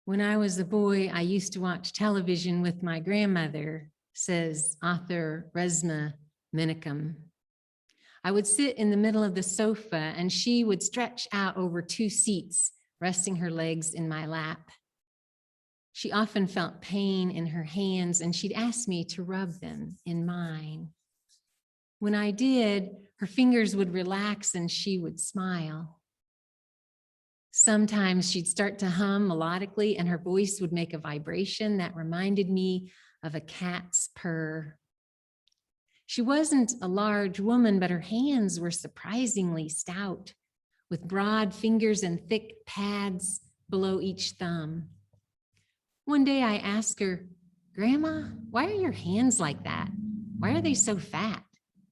When I was a boy, I used to watch television with my grandmother, says author Resma Minicum. I would sit in the middle of the sofa and she would stretch out over 2 seats, resting her legs in my lap. She often felt pain in her hands and she'd ask me to rub them in mine. When I did, her fingers would relax and she would smile. Sometimes she'd start to hum melodically and her voice would make a vibration that reminded me of a cat's purr. She wasn't a large woman, but her hands were surprisingly stout, with broad fingers and thick pads below each thumb. One day I asked her, "Grandma, why are your hands like that? Why are they so fat?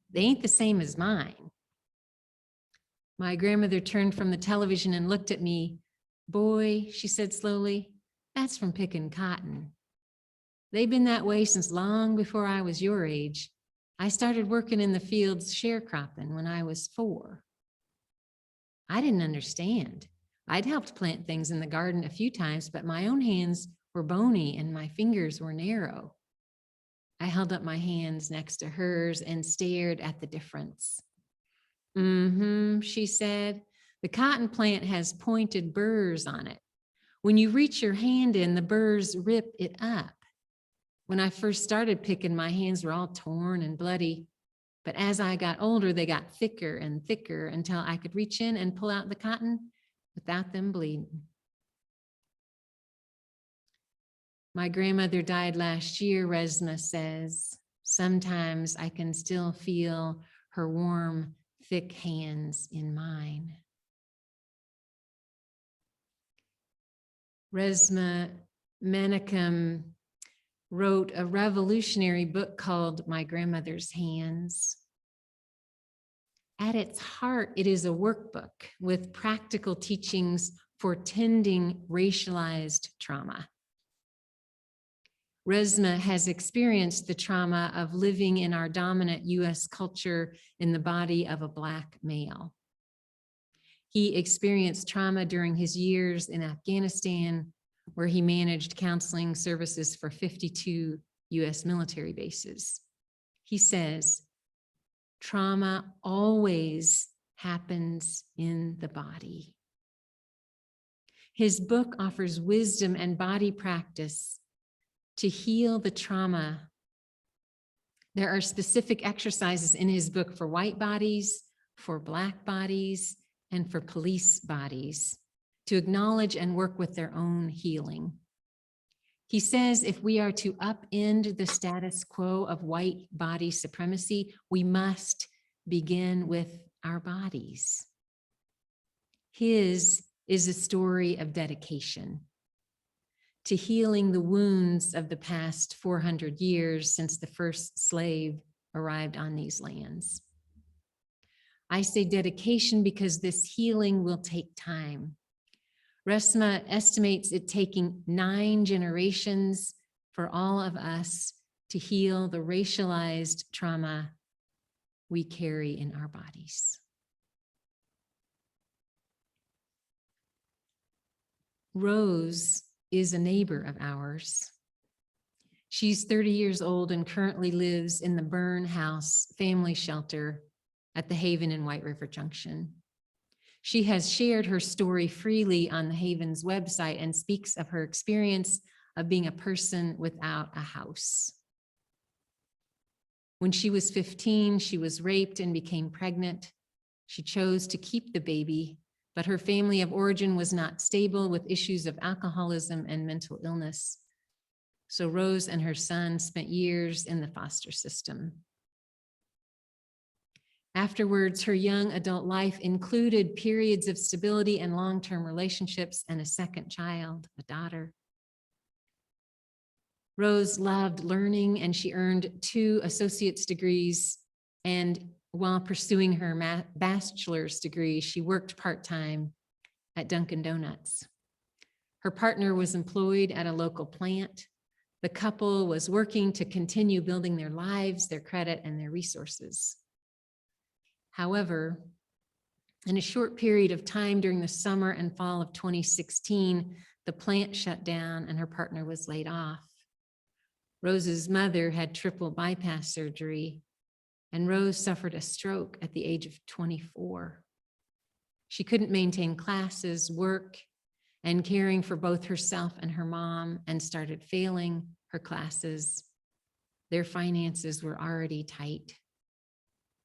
They ain't the same as mine." My grandmother turned from the television and looked at me. "Boy," she said slowly, "that's from picking cotton. They've been that way since long before I was your age. I started working in the fields sharecropping when I was 4. I didn't understand. I'd helped plant things in the garden a few times, but my own hands were bony and my fingers were narrow." I held up my hands next to hers and stared at the difference. She said, "The cotton plant has pointed burrs on it. When you reach your hand in, the burrs rip it up. When I first started picking, my hands were all torn and bloody. But as I got older, they got thicker and thicker until I could reach in and pull out the cotton without them bleeding." My grandmother died last year, Resma says. Sometimes I can still feel her warm, thick hands in mine. Resma Menakem wrote a revolutionary book called My Grandmother's Hands. At its heart, it is a workbook with practical teachings for tending racialized trauma. Resma has experienced the trauma of living in our dominant US culture in the body of a Black male. He experienced trauma during his years in Afghanistan, where he managed counseling services for 52 US military bases. He says, trauma always happens in the body. His book offers wisdom and body practice to heal the trauma. There are specific exercises in his book for white bodies, for Black bodies, and for police bodies to acknowledge and work with their own healing. He says if we are to upend the status quo of white body supremacy, we must begin with our bodies. His is a story of dedication to healing the wounds of the past 400 years since the first slave arrived on these lands. I say dedication because this healing will take time. Resma estimates it taking 9 generations for all of us to heal the racialized trauma we carry in our bodies. Rose is a neighbor of ours. She's 30 years old and currently lives in the Burn House family shelter at the Haven in White River Junction. She has shared her story freely on the Haven's website and speaks of her experience of being a person without a house. When she was 15, she was raped and became pregnant. She chose to keep the baby, but her family of origin was not stable with issues of alcoholism and mental illness. So Rose and her son spent years in the foster system. Afterwards, her young adult life included periods of stability and long-term relationships and a second child, a daughter. Rose loved learning and she earned 2 associate's degrees, and while pursuing her bachelor's degree, she worked part-time at Dunkin' Donuts. Her partner was employed at a local plant. The couple was working to continue building their lives, their credit, and their resources. However, in a short period of time during the summer and fall of 2016, The plant shut down and her partner was laid off. Rose's mother had triple bypass surgery, and Rose suffered a stroke at the age of 24. She couldn't maintain classes, work, and caring for both herself and her mom, and started failing her classes. Their finances were already tight.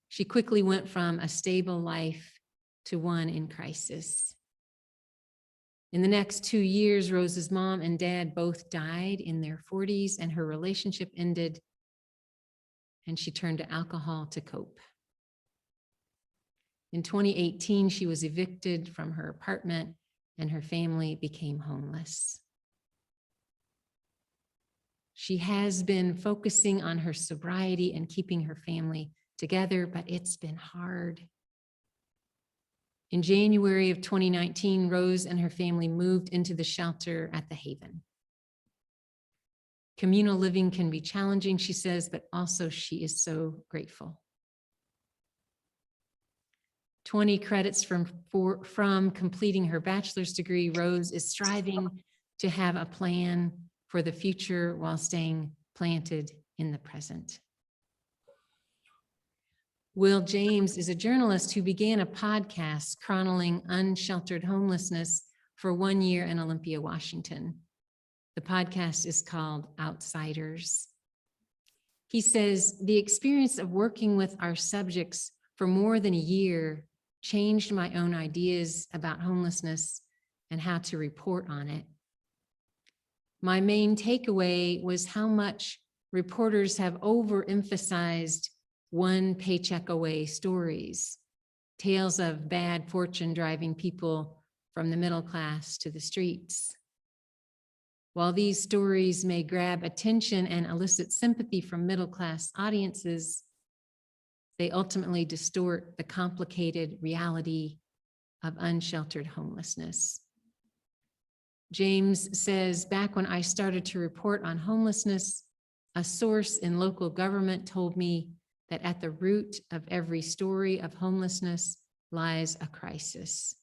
She quickly went from a stable life to one in crisis. In the next 2 years, Rose's mom and dad both died in their 40s, and her relationship ended, and she turned to alcohol to cope. In 2018, she was evicted from her apartment, and her family became homeless. She has been focusing on her sobriety and keeping her family together, but it's been hard. In January of 2019, Rose and her family moved into the shelter at the Haven. Communal living can be challenging, she says, but also she is so grateful. 20 credits from completing her bachelor's degree, Rose is striving to have a plan for the future while staying planted in the present. Will James is a journalist who began a podcast chronicling unsheltered homelessness for 1 year in Olympia, Washington. The podcast is called Outsiders. He says, the experience of working with our subjects for more than a year changed my own ideas about homelessness and how to report on it. My main takeaway was how much reporters have overemphasized one paycheck away stories, tales of bad fortune driving people from the middle class to the streets. While these stories may grab attention and elicit sympathy from middle class audiences, they ultimately distort the complicated reality of unsheltered homelessness. James says, back when I started to report on homelessness, a source in local government told me that at the root of every story of homelessness lies a crisis.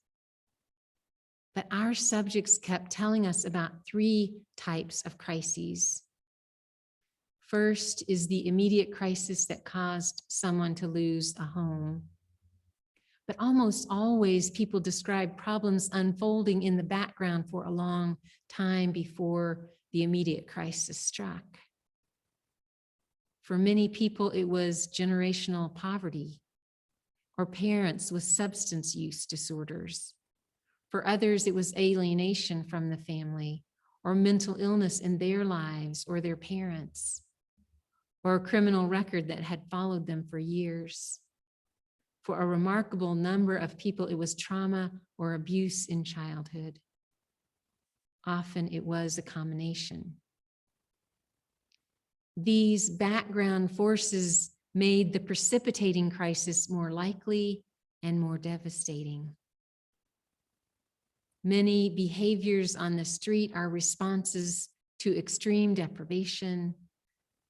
But our subjects kept telling us about 3 types of crises. First is the immediate crisis that caused someone to lose a home. But almost always people describe problems unfolding in the background for a long time before the immediate crisis struck. For many people, it was generational poverty or parents with substance use disorders. For others, it was alienation from the family or mental illness in their lives or their parents, or a criminal record that had followed them for years. For a remarkable number of people, it was trauma or abuse in childhood. Often it was a combination. These background forces made the precipitating crisis more likely and more devastating. Many behaviors on the street are responses to extreme deprivation,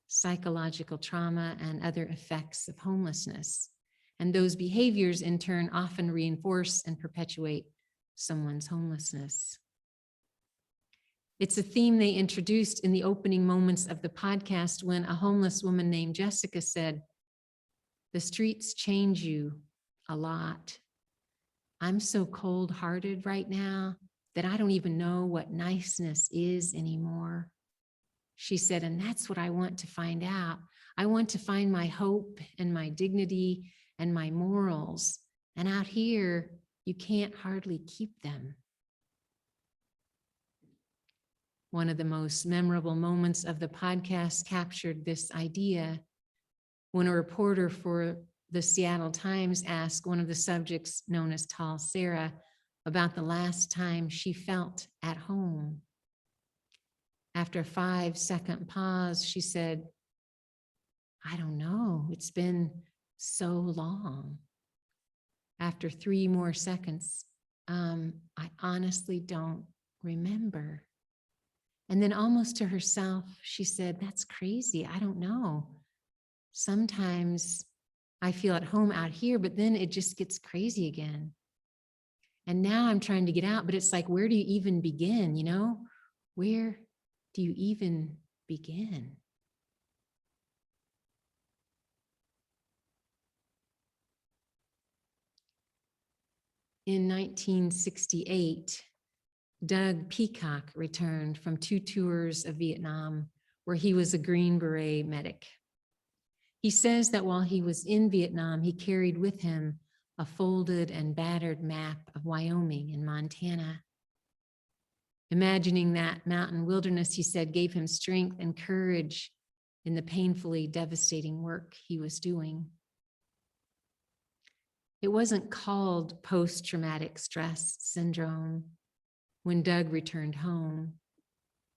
psychological trauma, and other effects of homelessness. And those behaviors in turn often reinforce and perpetuate someone's homelessness. It's a theme they introduced in the opening moments of the podcast when a homeless woman named Jessica said, "The streets change you a lot. I'm so cold-hearted right now that I don't even know what niceness is anymore." She said, and that's what I want to find out. I want to find my hope and my dignity and my morals. And out here, you can't hardly keep them. One of the most memorable moments of the podcast captured this idea when a reporter for the Seattle Times asked one of the subjects, known as Tall Sarah, about the last time she felt at home. After a 5-second pause, she said, "I don't know, it's been so long." After 3 more seconds, "I honestly don't remember." And then almost to herself, she said, "That's crazy, I don't know. Sometimes I feel at home out here, but then it just gets crazy again." And now I'm trying to get out, but it's like, where do you even begin? You know, where do you even begin? In 1968, Doug Peacock returned from 2 tours of Vietnam, where he was a Green Beret medic. He says that while he was in Vietnam, he carried with him a folded and battered map of Wyoming and Montana. Imagining that mountain wilderness, he said, gave him strength and courage in the painfully devastating work he was doing. It wasn't called post-traumatic stress syndrome when Doug returned home,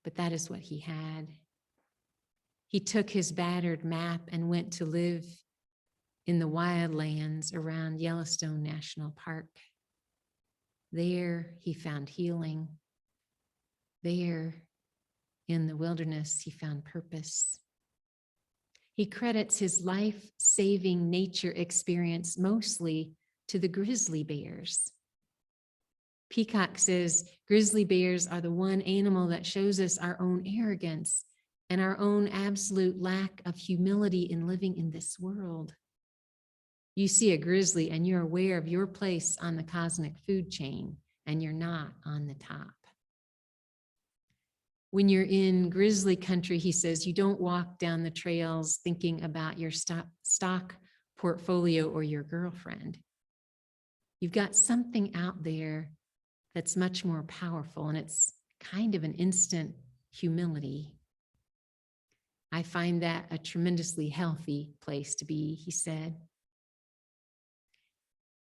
but that is what he had. He took his battered map and went to live in the wildlands around Yellowstone National Park. There he found healing. There in the wilderness, he found purpose. He credits his life-saving nature experience mostly to the grizzly bears. Peacock says, grizzly bears are the one animal that shows us our own arrogance and our own absolute lack of humility in living in this world. You see a grizzly and you're aware of your place on the cosmic food chain, and you're not on the top. When you're in grizzly country, he says, you don't walk down the trails thinking about your stock portfolio or your girlfriend. You've got something out there that's much more powerful, and it's kind of an instant humility. I find that a tremendously healthy place to be, he said.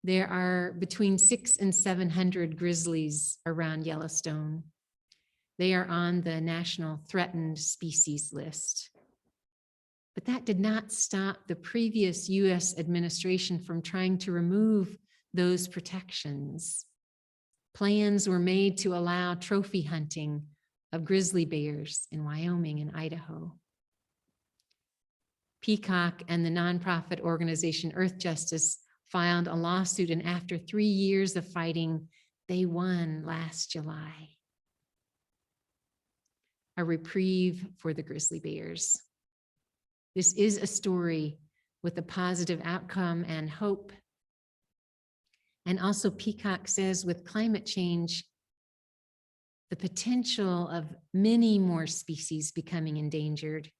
There are between 600 and 700 grizzlies around Yellowstone. They are on the National Threatened Species list. But that did not stop the previous US administration from trying to remove those protections. Plans were made to allow trophy hunting of grizzly bears in Wyoming and Idaho. Peacock and the nonprofit organization Earth Justice filed a lawsuit, and after 3 years of fighting, they won last July. A reprieve for the grizzly bears. This is a story with a positive outcome and hope. And also Peacock says with climate change, the potential of many more species becoming endangered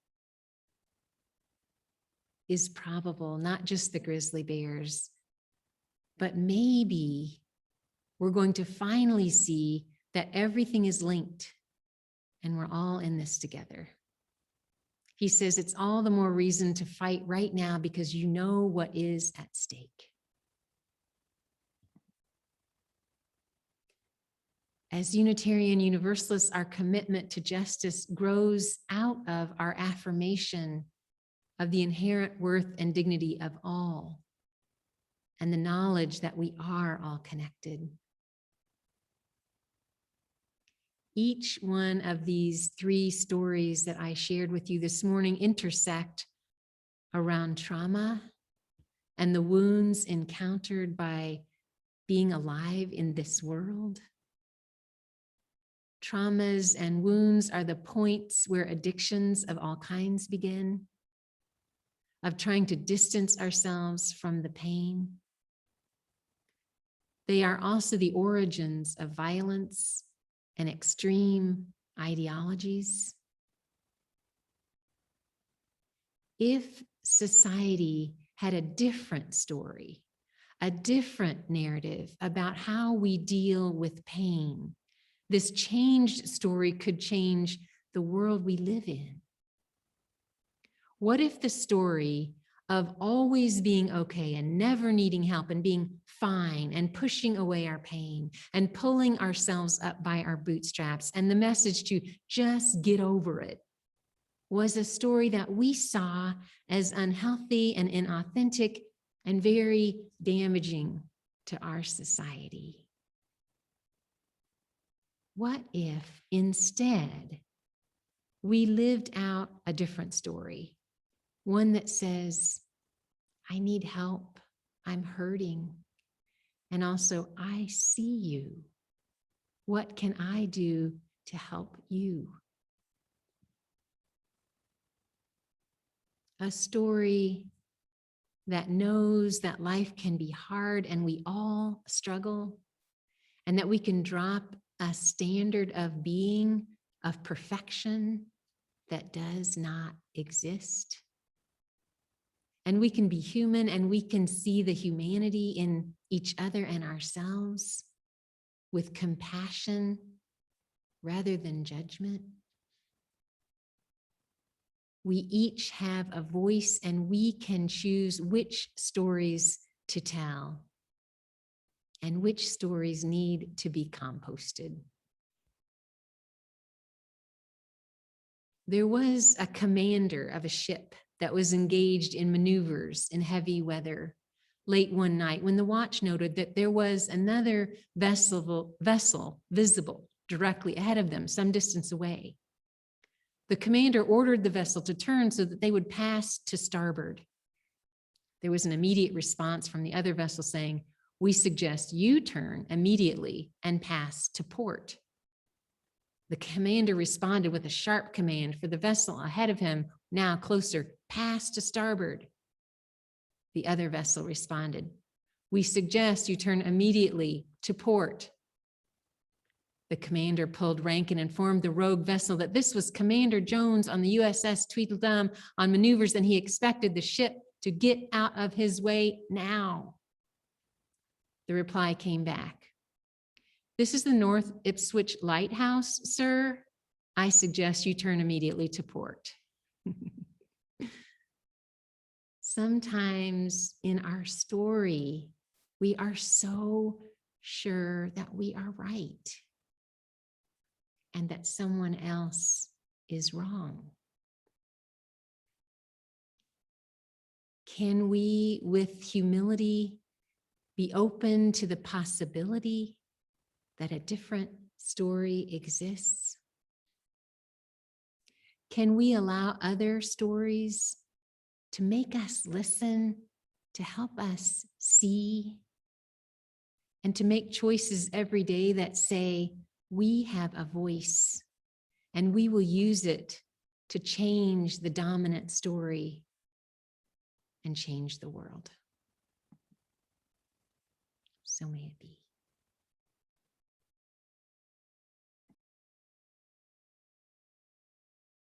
is probable, not just the grizzly bears, but maybe we're going to finally see that everything is linked and we're all in this together. He says it's all the more reason to fight right now because you know what is at stake. As Unitarian Universalists, our commitment to justice grows out of our affirmation of the inherent worth and dignity of all, and the knowledge that we are all connected. Each one of these 3 stories that I shared with you this morning intersect around trauma and the wounds encountered by being alive in this world. Traumas and wounds are the points where addictions of all kinds begin, of trying to distance ourselves from the pain. They are also the origins of violence and extreme ideologies. If society had a different story, a different narrative about how we deal with pain, this changed story could change the world we live in. What if the story of always being okay and never needing help and being fine and pushing away our pain and pulling ourselves up by our bootstraps and the message to just get over it was a story that we saw as unhealthy and inauthentic and very damaging to our society? What if instead we lived out a different story? One that says, I need help, I'm hurting, And also, I see you. What can I do to help you? A story that knows that life can be hard and we all struggle, and that we can drop a standard of being, of perfection that does not exist. And we can be human and we can see the humanity in each other and ourselves with compassion rather than judgment. We each have a voice and we can choose which stories to tell and which stories need to be composted. There was a commander of a ship that was engaged in maneuvers in heavy weather late one night when the watch noted that there was another vessel visible directly ahead of them, some distance away. The commander ordered the vessel to turn so that they would pass to starboard. There was an immediate response from the other vessel saying, "We suggest you turn immediately and pass to port." The commander responded with a sharp command for the vessel ahead of him, now closer, "Pass to starboard." The other vessel responded, "We suggest you turn immediately to port." The commander pulled rank and informed the rogue vessel that this was Commander Jones on the USS Tweedledum on maneuvers, and he expected the ship to get out of his way now. The reply came back, "This is the North Ipswich Lighthouse, sir. I suggest you turn immediately to port." Sometimes in our story, we are so sure that we are right and that someone else is wrong. Can we, with humility, be open to the possibility that a different story exists? Can we allow other stories to make us listen, to help us see, and to make choices every day that say, we have a voice and we will use it to change the dominant story and change the world? So may it be.